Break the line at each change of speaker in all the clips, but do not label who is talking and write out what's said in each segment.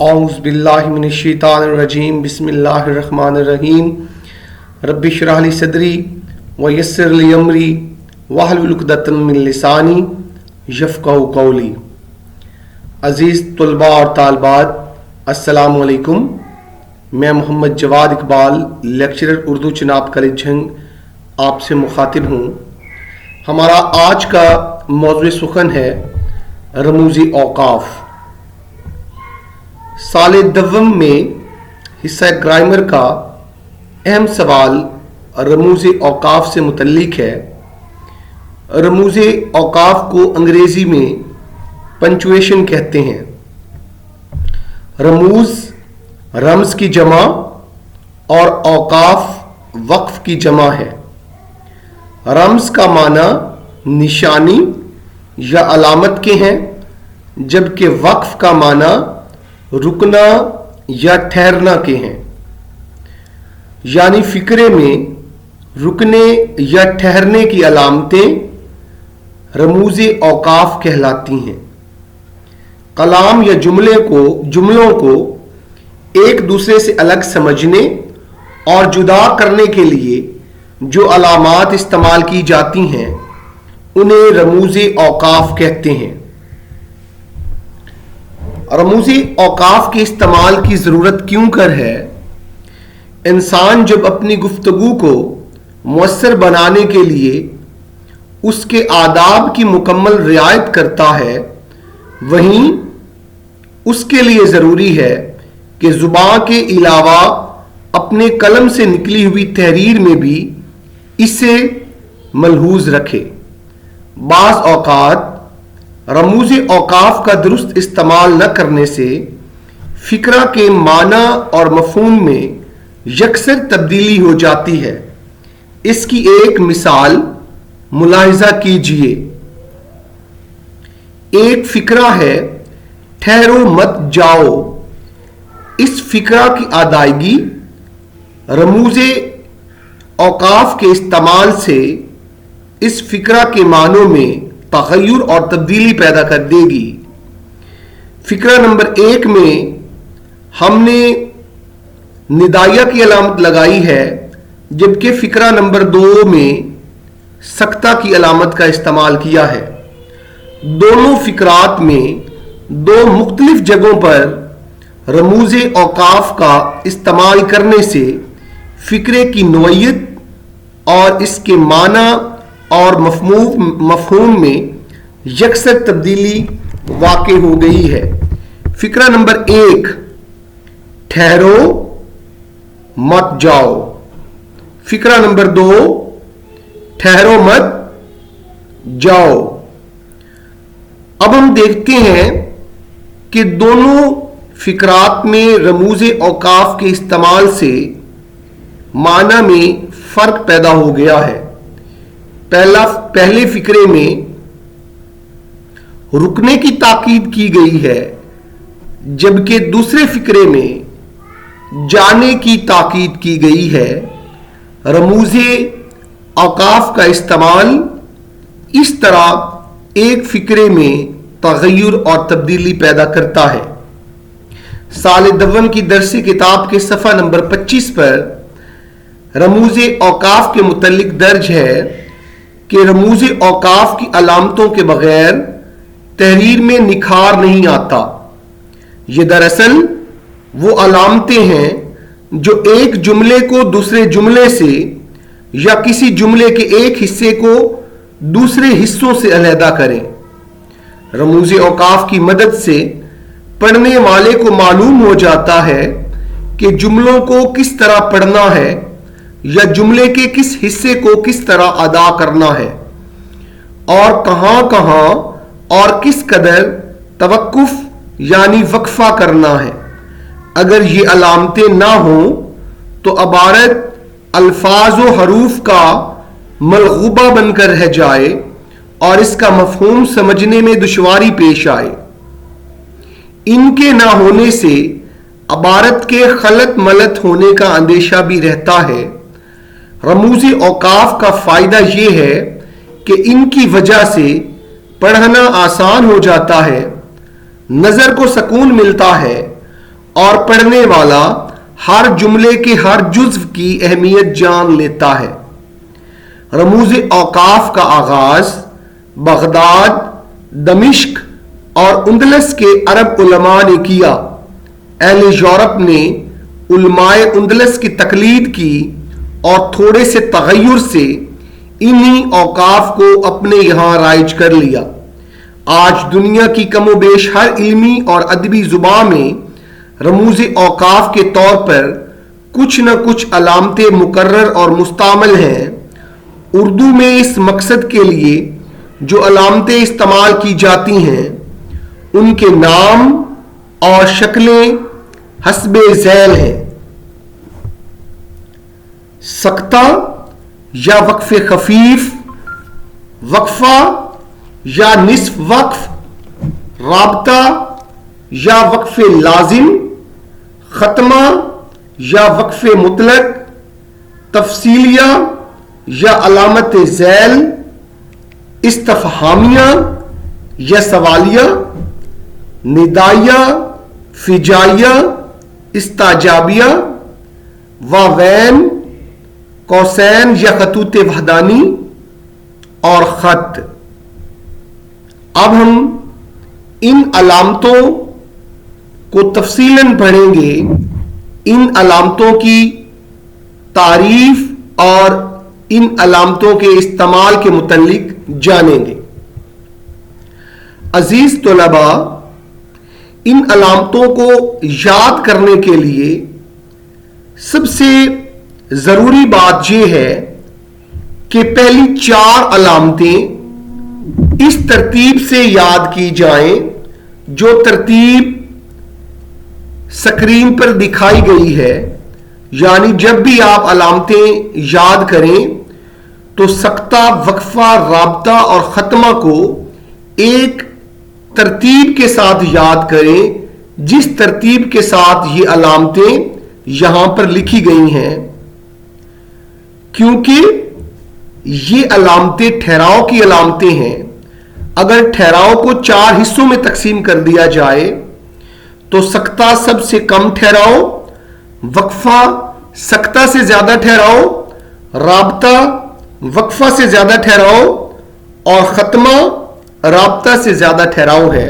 औज़ु बिल्लाहि मिनश्शैतानिर्रजीम बिस्मिल्लाहिर्रहमानिर्रहीम रब्बि इश्रह ली सदरी व यस्सिर ली अमरी वहलुल उक़दतम मिन लिसानी यफ़क़हू क़ौली। अज़ीज़ तलबा और तालिबात, अस्सलामु अलैकुम। मैं मोहम्मद जवाद इकबाल, लेक्चरर उर्दू चनाब कॉलेज झंग, आपसे मुखातिब हूँ। हमारा आज का मौज़ू सुख़न है रमूज़ी औक़ाफ़। साल दव्वम में हिस्सा ग्रामर का अहम सवाल रमूज़े औक़ाफ़ से मुतल्लिक है। रमूज़े औक़ाफ़ को अंग्रेज़ी में पंचुएशन कहते हैं। रमूज़ रम्ज़ की जमा और औक़ाफ़ वक्फ़ की जमा है। रम्ज़ का माना निशानी या अलामत के हैं, जबकि वक्फ़ का माना रुकना या ठहरना के हैं। यानी फिक्रे में रुकने या ठहरने की अलामतें रमूज़े औक़ाफ़ कहलाती हैं। कलाम या जुमलों को एक दूसरे से अलग समझने और जुदा करने के लिए जो अलामात इस्तेमाल की जाती हैं उन्हें रमूज़े औक़ाफ़ कहते हैं। रमूज़े औक़ाफ़ के इस्तेमाल की ज़रूरत क्यों कर है? इंसान जब अपनी गुफ्तगू को मुअस्सर बनाने के लिए उसके आदाब की मुकम्मल रियायत करता है, वहीं उसके लिए ज़रूरी है कि ज़ुबान के अलावा अपने कलम से निकली हुई तहरीर में भी इसे मलहूज़ रखे। बाज़ औक़ात रमूज़े औक़ाफ़ का दुरुस्त इस्तेमाल न करने से फ़िक्रा के माना और मफ़हूम में यकसर तब्दीली हो जाती है। इसकी एक मिसाल मुलाहिज़ा कीजिए। एक फ़िक्रा है, ठहरो मत जाओ। इस फ़िक्रा की अदायगी रमूज़े औक़ाफ़ के इस्तेमाल से इस फ़िक्रा के मानों में तग़य्युर और तब्दीली पैदा कर देगी। फ़िक्रा नंबर 1 में हमने निदाया की अलामत लगाई है, जबकि फ़िक्रा नंबर 2 में सक्ता की अलामत का इस्तेमाल किया है। दोनों फ़िक्रात में दो मुख्तलिफ जगहों पर रमूज़े औक़ाफ़ का इस्तेमाल करने से फ़िक्रे की नोयत और इसके माना और मफ़हूम में यकसर तब्दीली वाक़े हो गई है। फ़िक्रा नंबर 1, ठहरो मत जाओ। फ़िक्रा नंबर 2, ठहरो मत जाओ। अब हम देखते हैं कि दोनों फ़िक्रात में रमूज़े औक़ाफ़ के इस्तेमाल से माना में फ़र्क पैदा हो गया है। पहले फ़िक्रे में रुकने की ताकीद की गई है, जबकि दूसरे फ़िक्रे में जाने की ताकीद की गई है। रमूज़े औक़ाफ़ का इस्तेमाल इस तरह एक फ़िक्रे में तग़य्युर और तब्दीली पैदा करता है। साल दव्वम की दरसी किताब के सफ़ा नंबर 25 पर रमूज़े औक़ाफ़ के मुतल्लिक दर्ज है कि रमूज़े औक़ाफ़ की अलामतों के बग़ैर तहरीर में निखार नहीं आता। ये दरअसल वो अलामतें हैं जो एक जुमले को दूसरे जुमले से या किसी जुमले के एक हिस्से को दूसरे हिस्सों से अलहदा करें। रमूज़े औक़ाफ़ की मदद से पढ़ने वाले को मालूम हो जाता है कि जुमलों को किस तरह पढ़ना है या जुमले के किस हिस्से को किस तरह अदा करना है और कहां-कहां और किस कदर तवक्कुफ यानी वक्फा करना है। अगर ये अलामतें ना हो तो इबारत अल्फाज व हरूफ का मलगूबा बनकर रह जाए और इसका मफहूम समझने में दुश्वारी पेश आए। इनके ना होने से इबारत के खलत मलत होने का अंदेशा भी रहता है। रमूज़े औक़ाफ़ का फ़ायदा ये है कि इनकी वजह से पढ़ना आसान हो जाता है, नज़र को सुकून मिलता है اور پڑھنے والا ہر جملے کے ہر جزو کی اہمیت جان لیتا ہے۔ رموز اوقاف کا آغاز بغداد، دمشق اور اندلس کے عرب علماء نے کیا۔ اہل یورپ نے علماء اندلس کی تقلید کی اور تھوڑے سے تغیر سے انہی اوقاف کو اپنے یہاں رائج کر لیا۔ آج دنیا کی کم و بیش ہر علمی اور ادبی زبان میں رموز اوقاف کے طور پر کچھ نہ کچھ علامتیں مقرر اور مستعمل ہیں۔ اردو میں اس مقصد کے لیے جو علامتیں استعمال کی جاتی ہیں ان کے نام اور شکلیں حسب ذیل ہیں۔ سکتہ یا وقف خفیف، وقفہ یا نصف وقف، رابطہ یا وقف لازم، ختمہ یا وقف مطلق، تفصیلیہ یا علامت ذیل، استفہامیہ یا سوالیہ، ندائیہ، فجائیہ، استعجابیہ، واوین، قوسین یا خطوط وحدانی اور خط۔ اب ہم ان علامتوں کو تفصیلاً پڑھیں گے، ان علامتوں کی تعریف اور ان علامتوں کے استعمال کے متعلق جانیں گے۔ عزیز طلباء، ان علامتوں کو یاد کرنے کے لیے سب سے ضروری بات یہ ہے کہ پہلی 4 علامتیں اس ترتیب سے یاد کی جائیں جو ترتیب اسکرین پر دکھائی گئی ہے۔ یعنی جب بھی آپ علامتیں یاد کریں تو سکتہ، وقفہ، رابطہ اور ختمہ کو ایک ترتیب کے ساتھ یاد کریں جس ترتیب کے ساتھ یہ علامتیں یہاں پر لکھی گئی ہیں، کیونکہ یہ علامتیں ٹھہراؤ کی علامتیں ہیں۔ اگر ٹھہراؤ کو 4 حصوں میں تقسیم کر دیا جائے تو سکتہ سب سے کم ٹھہراؤ، وقفہ سکتہ سے زیادہ ٹھہراؤ، رابطہ وقفہ سے زیادہ ٹھہراؤ اور ختمہ رابطہ سے زیادہ ٹھہراؤ ہے۔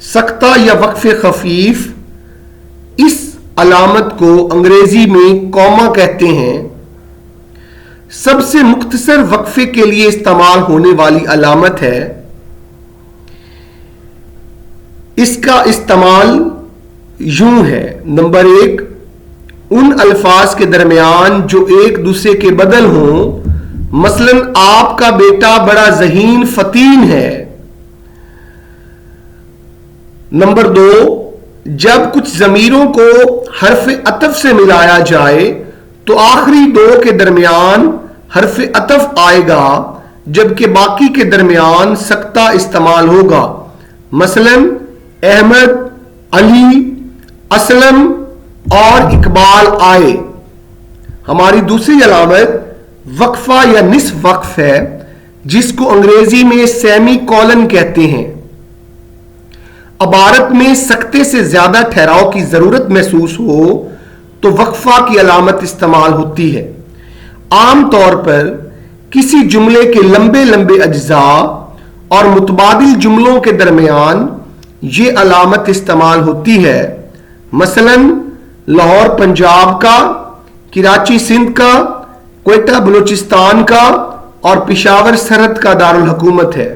سکتہ یا وقف خفیف، اس علامت کو انگریزی میں کوما کہتے ہیں۔ سب سے مختصر وقفے کے لیے استعمال ہونے والی علامت ہے۔ اس کا استعمال یوں ہے: نمبر 1، ان الفاظ کے درمیان جو ایک دوسرے کے بدل ہوں، مثلا آپ کا بیٹا بڑا ذہین فطین ہے۔ نمبر 2، جب کچھ ضمیروں کو حرف عطف سے ملایا جائے تو آخری 2 کے درمیان حرف عطف آئے گا جبکہ باقی کے درمیان سکتہ استعمال ہوگا۔ مثلا احمد، علی، اسلم اور اقبال آئے۔ ہماری دوسری علامت وقفہ یا نصف وقف ہے جس کو انگریزی میں سیمی کولن کہتے ہیں۔ عبارت میں سکتے سے زیادہ ٹھہراؤ کی ضرورت محسوس ہو تو وقفہ کی علامت استعمال ہوتی ہے۔ عام طور پر کسی جملے کے لمبے لمبے اجزاء اور متبادل جملوں کے درمیان یہ علامت استعمال ہوتی ہے۔ مثلا لاہور پنجاب کا، کراچی سندھ کا، کوئٹہ بلوچستان کا اور پشاور سرحد کا دارالحکومت ہے۔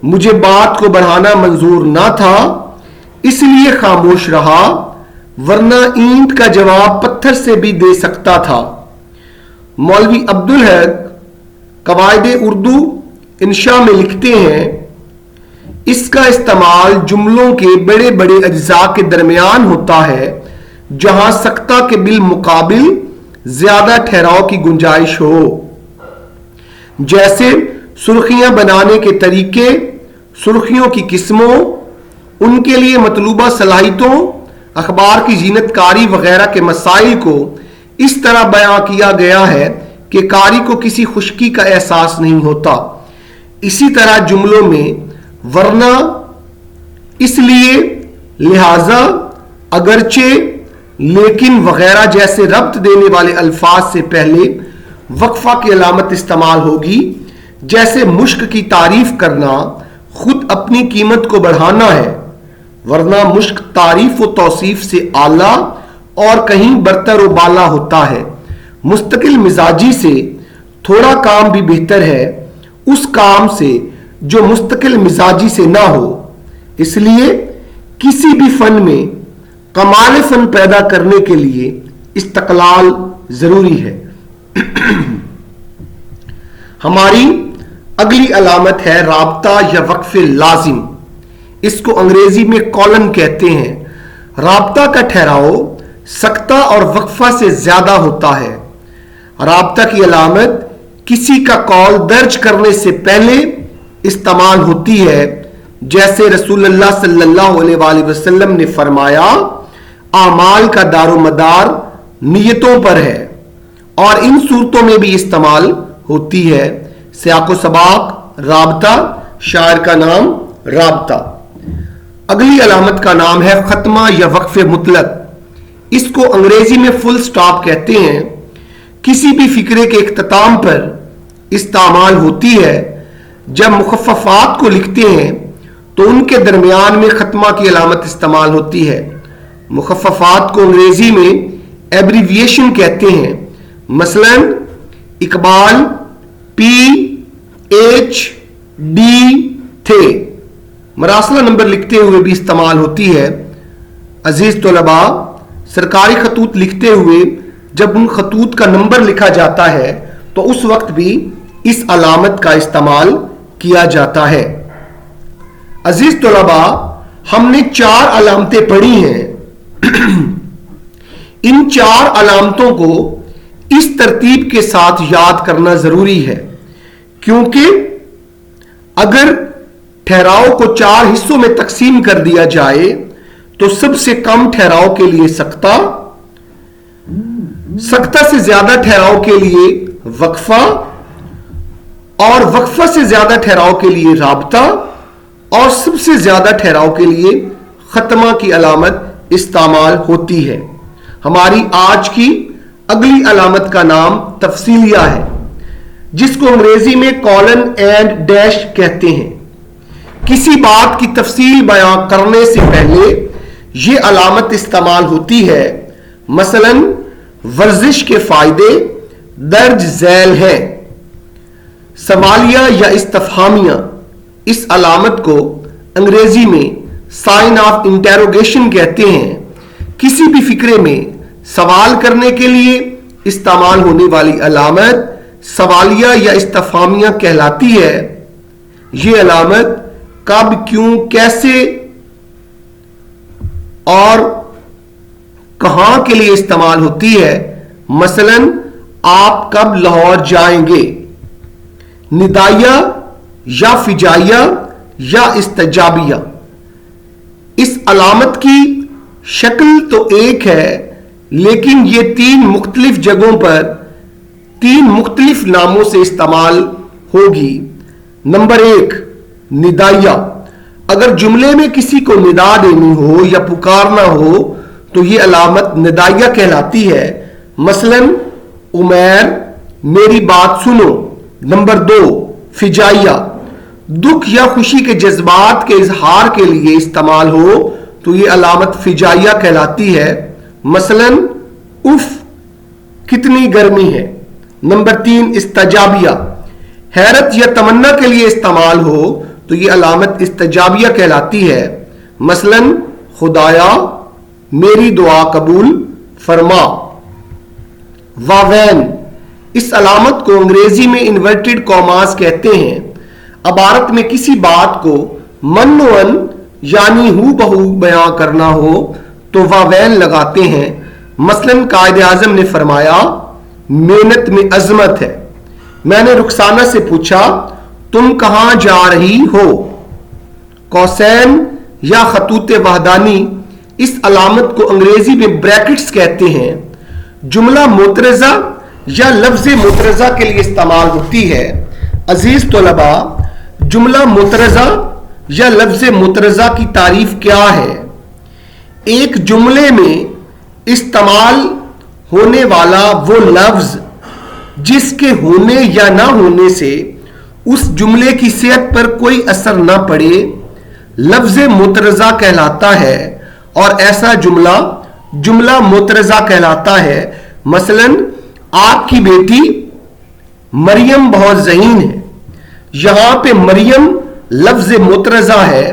مجھے بات کو بڑھانا منظور نہ تھا اس لیے خاموش رہا، ورنہ اینٹ کا جواب پتھر سے بھی دے سکتا تھا۔ مولوی عبدالحق قواعد اردو انشاء میں لکھتے ہیں، اس کا استعمال جملوں کے بڑے بڑے اجزاء کے درمیان ہوتا ہے جہاں سکتہ کے بالمقابل زیادہ ٹھہراؤ کی گنجائش ہو، جیسے سرخیاں بنانے کے طریقے، سرخیوں کی قسموں، ان کے لیے مطلوبہ صلاحیتوں، اخبار کی زینت کاری وغیرہ کے مسائل کو اس طرح بیان کیا گیا ہے کہ قاری کو کسی خشکی کا احساس نہیں ہوتا۔ اسی طرح جملوں میں ورنہ، اس لیے، لہذا، अगरचे, लेकिन वगैरह जैसे रब्त देने वाले अल्फाज से पहले वक्फा की अलामत इस्तेमाल होगी, जैसे मुश्क की तारीफ करना खुद अपनी कीमत को बढ़ाना है, वरना मुश्क तारीफ व तौसीफ से आला और कहीं बरतर व बाला होता है। मुस्तकिल मिजाजी से थोड़ा काम भी बेहतर है उस काम से जो मुस्तकिल मिजाजी से ना हो। इसलिए किसी भी फन में कमाल फन पैदा करने के लिए इस्तक़लाल जरूरी है। हमारी अगली अलामत है राब्ता या वक्फ़े लाजिम। इसको अंग्रेजी में कॉलन कहते हैं। राब्ता का ठहराव सक्ता और वक्फा से ज्यादा होता है। राब्ता की अलामत किसी का कौल दर्ज करने से पहले इस्तेमाल होती है, जैसे रसूलुल्लाह सल्लल्लाहु अलैहि वसल्लम ने फरमाया, आमाल का दारोमदार नियतों पर है, और इन सूरतों में भी इस्तेमाल होती है। सियाको सबाक राब्ता, शायर का नाम राब्ता। अगली अलामत का नाम है खत्मा या वक्फे मुतलक। इसको अंग्रेजी में फुल स्टॉप कहते हैं। किसी भी फिक्रे के इख्तिताम पर इस्तेमाल होती है। जब मुखफ़फ़ात को लिखते हैं तो उनके दरमियान में खत्मा की अलामत इस्तेमाल होती है। मुखफ़फ़ात को अंग्रेजी में एब्रीविएशन कहते हैं। मसलन इकबाल PhD थे मरासला नंबर लिखते हुए भी इस्तेमाल होती है। अजीज तलबा, सरकारी खतूत लिखते हुए जब उन खतूत का नंबर लिखा जाता है तो उस वक्त भी इस अलामत का इस्तेमाल किया जाता है। अजीज तलबा, हमने 4 अलामतें पढ़ी हैं। इन 4 अलामतों को इस तरतीब के साथ याद करना जरूरी है, क्योंकि अगर ठहराव को 4 हिस्सों में तकसीम कर दिया जाए तो सबसे कम ठहराव के लिए सक्ता, सक्ता से ज्यादा ठहराव के लिए वक्फा, और वक्फा से ज्यादा ठहराव के लिए राब्ता, और सबसे ज्यादा ठहराव के लिए खत्मा की अलामत इस्तेमाल होती है। हमारी आज की अगली अलामत का नाम तफसीलिया है, जिसको अंग्रेजी में कॉलन एंड डैश कहते हैं। किसी बात की तफसील बयां करने से पहले यह अलामत इस्तेमाल होती है। मसलन वर्जिश के फायदे दर्ज झैल हैं। सवालिया या इस्तफहामिया, इस अलामत को अंग्रेजी में साइन ऑफ इंटेरोगेशन कहते हैं। किसी भी फिक्रे में सवाल करने के लिए इस्तेमाल होने वाली अलामत सवालिया या इस्तफहामिया कहलाती है। यह अलामत कब, क्यों, कैसे और कहां के लिए इस्तेमाल होती है। मसलन आप कब लाहौर जाएंगे। निदाया या फिजाइया या इस्तजाबिया। इस अलामत की शक्ल तो एक है, लेकिन ये 3 मुख्तलिफ जगहों पर 3 मुख्तलिफ नामों से इस्तेमाल होगी। नंबर 1, निदाया। अगर जुमले में किसी को निदा देनी हो या पुकारना हो तो यह अलामत निदाया कहलाती है। मसलन उमैर, मेरी बात सुनो। नंबर 2, फिजाइया। दुख या खुशी के जज्बात के इजहार के लिए इस्तेमाल हो तो यह अलामत फिजाइया कहलाती है। मसलन उफ, कितनी गर्मी है। नंबर 3, इस्तजाबिया। हैरत या तमन्ना के लिए इस्तेमाल हो तो यह अलामत इस्तजाबिया कहलाती है। मसलन खुदाया, मेरी दुआ कबूल फरमा। वावैन, इस अलामत को अंग्रेजी में इन्वर्टेड कॉमास कहते हैं। अबारत में किसी बात को मनोअन यानी हू बहू बयां करना हो तो वावैन लगाते हैं। मसलन कायदे आजम ने फरमाया, मेहनत में अजमत है। मैंने रुखसाना से पूछा, तुम कहां जा रही हो। कौसैन या खतूत वहदानी, इस अलामत को अंग्रेजी में ब्रैकेट्स कहते हैं। जुमला मुतरजा या लफ्ज मुतरजा के लिए इस्तेमाल होती है। अजीज तलबा, जुमला मुतरजा या लफ्ज मुतरजा की तारीफ क्या है। ایک جملے میں استعمال ہونے والا وہ لفظ جس کے ہونے یا نہ ہونے سے اس جملے کی صحت پر کوئی اثر نہ پڑے لفظ مترجہ کہلاتا ہے، اور ایسا جملہ مترجہ کہلاتا ہے۔ مثلا آپ کی بیٹی مریم بہت ذہین ہے، یہاں پہ مریم لفظ مترجہ ہے،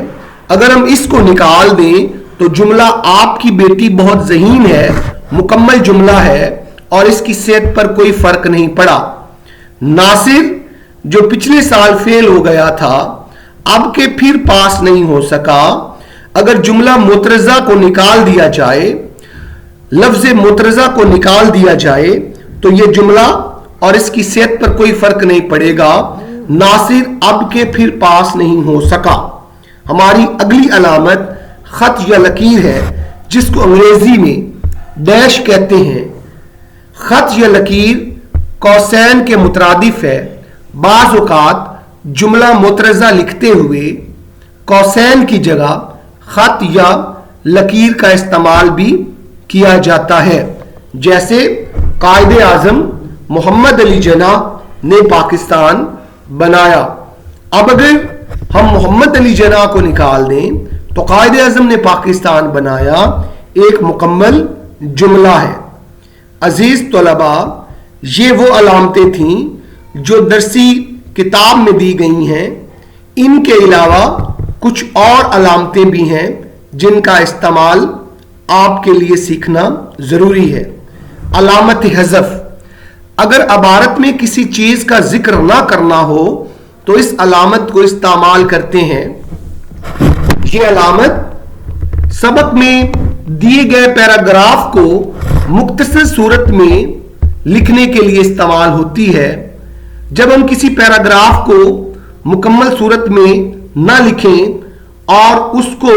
اگر ہم اس کو نکال دیں تو جملہ آپ کی بیٹی بہت ذہین ہے مکمل جملہ ہے اور اس کی صحت پر کوئی فرق نہیں پڑا۔ ناصر جو پچھلے سال فیل ہو گیا تھا اب کے پھر پاس نہیں ہو سکا، اگر جملہ مترجہ کو نکال دیا جائے، لفظ مترجہ کو نکال دیا جائے تو یہ جملہ اور اس کی صحت پر کوئی فرق نہیں پڑے گا، ناصر اب کے پھر پاس نہیں ہو سکا۔ ہماری اگلی علامت خط یا لکیر ہے جس کو انگریزی میں ڈیش کہتے ہیں۔ خط یا لکیر قوسین کے مترادف ہے۔ بعض اوقات جملہ مترجہ لکھتے ہوئے قوسین کی جگہ خط یا لکیر کا استعمال بھی کیا جاتا ہے، جیسے قائد اعظم محمد علی جناح نے پاکستان بنایا۔ اب اگر ہم محمد علی جناح کو نکال دیں تو قائد اعظم نے پاکستان بنایا ایک مکمل جملہ ہے۔ عزیز طلباء، یہ وہ علامتیں تھیں جو درسی کتاب میں دی گئی ہیں۔ ان کے علاوہ کچھ اور علامتیں بھی ہیں جن کا استعمال آپ کے لیے سیکھنا ضروری ہے۔ علامت حذف، اگر عبارت میں کسی چیز کا ذکر نہ کرنا ہو تو اس علامت کو استعمال کرتے ہیں۔ یہ علامت سبق میں دیے گئے پیراگراف کو مختصر صورت میں لکھنے کے لیے استعمال ہوتی ہے۔ جب ہم کسی پیراگراف کو مکمل صورت میں نہ لکھیں اور اس کو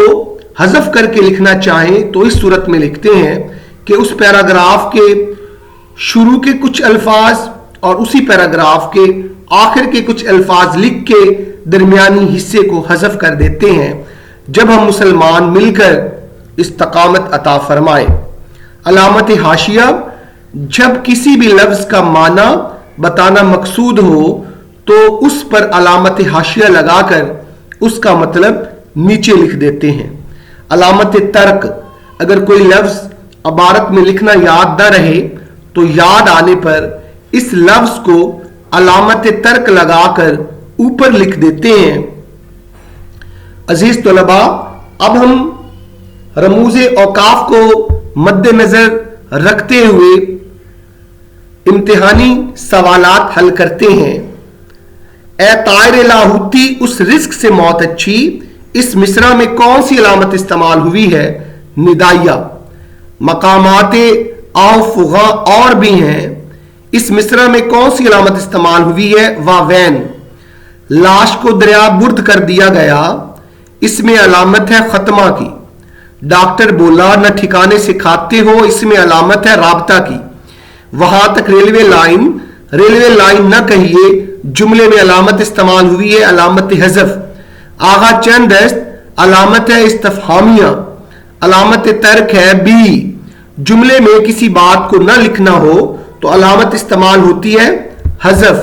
حذف کر کے لکھنا چاہیں تو اس صورت میں لکھتے ہیں کہ اس پیراگراف کے شروع کے کچھ الفاظ اور اسی پیراگراف کے آخر کے کچھ الفاظ لکھ کے درمیانی حصے کو حذف کر دیتے ہیں جب ہم مسلمان مل کر استقامت عطا فرمائے۔ علامت حاشیہ، جب کسی بھی لفظ کا معنی بتانا مقصود ہو تو اس پر علامت حاشیہ لگا کر اس کا مطلب نیچے لکھ دیتے ہیں۔ علامت ترک، اگر کوئی لفظ عبارت میں لکھنا یاد نہ رہے تو یاد آنے پر اس لفظ کو علامت ترک لگا کر اوپر لکھ دیتے ہیں۔ عزیز طلباء، اب ہم رموز اوقاف کو مد نظر رکھتے ہوئے امتحانی سوالات حل کرتے ہیں۔ اے طائر لاہوتی اس رزق سے موت اچھی، اس مصرع میں کون سی علامت استعمال ہوئی ہے؟ ندائیہ۔ مقامات آو فغاں اور بھی ہیں، اس مصرع میں کون سی علامت استعمال ہوئی ہے؟ واوین۔ لاش کو دریا برد کر دیا گیا، اس میں علامت ہے ختمہ کی۔ ڈاکٹر بولا نہ ٹھکانے سے کھاتے ہو، اس میں علامت ہے رابطہ کی۔ وہاں تک ریلوے لائن نہ کہیے، جملے میں علامت استعمال ہوئی ہے علامت حذف۔ آغا چند دست، علامت ہے استفہامیہ۔ علامت ترک ہے بی۔ جملے میں کسی بات کو نہ لکھنا ہو تو علامت استعمال ہوتی ہے حذف۔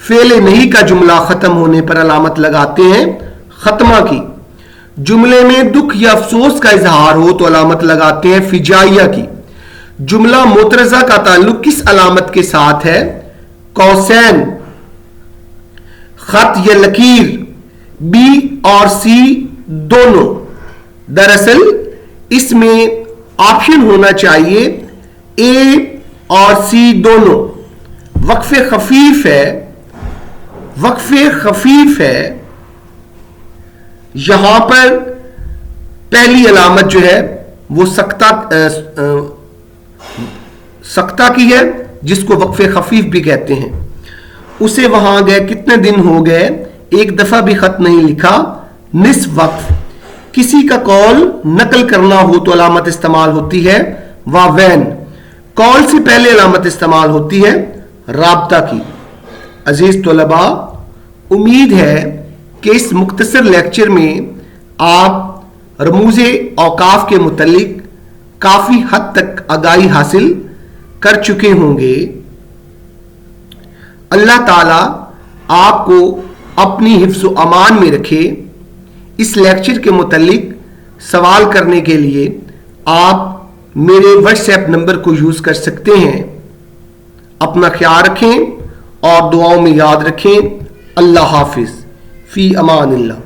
فعل نہیں کا جملہ ختم ہونے پر علامت لگاتے ہیں ختمہ کی۔ جملے میں دکھ یا افسوس کا اظہار ہو تو علامت لگاتے ہیں فجائیہ کی۔ جملہ مترجہ کا تعلق کس علامت کے ساتھ ہے؟ قوسین۔ خط یا لکیر، بی اور سی دونوں۔ دراصل اس میں آپشن ہونا چاہیے اے اور سی دونوں۔ وقف خفیف ہے، یہاں پر پہلی علامت جو ہے وہ سکتہ کی ہے جس کو وقف خفیف بھی کہتے ہیں۔ اسے وہاں گئے کتنے دن ہو گئے، ایک دفعہ بھی خط نہیں لکھا، نصف وقف۔ کسی کا قول نقل کرنا ہو تو علامت استعمال ہوتی ہے واوین۔ قول سے پہلے علامت استعمال ہوتی ہے رابطہ کی۔ عزیز طلباء، امید ہے کہ اس مختصر لیکچر میں آپ رموز اوقاف کے متعلق काफी हद तक आगाही हासिल कर चुके होंगे। अल्लाह ताला आपको अपनी हिफ्ज़ व अमान में रखे। इस लेक्चर के मुतालिक सवाल करने के लिए आप मेरे व्हाट्सएप नंबर को यूज़ कर सकते हैं। अपना ख्याल रखें और दुआओं में याद रखें। अल्लाह हाफिज़, फ़ी अमानिल्लाह।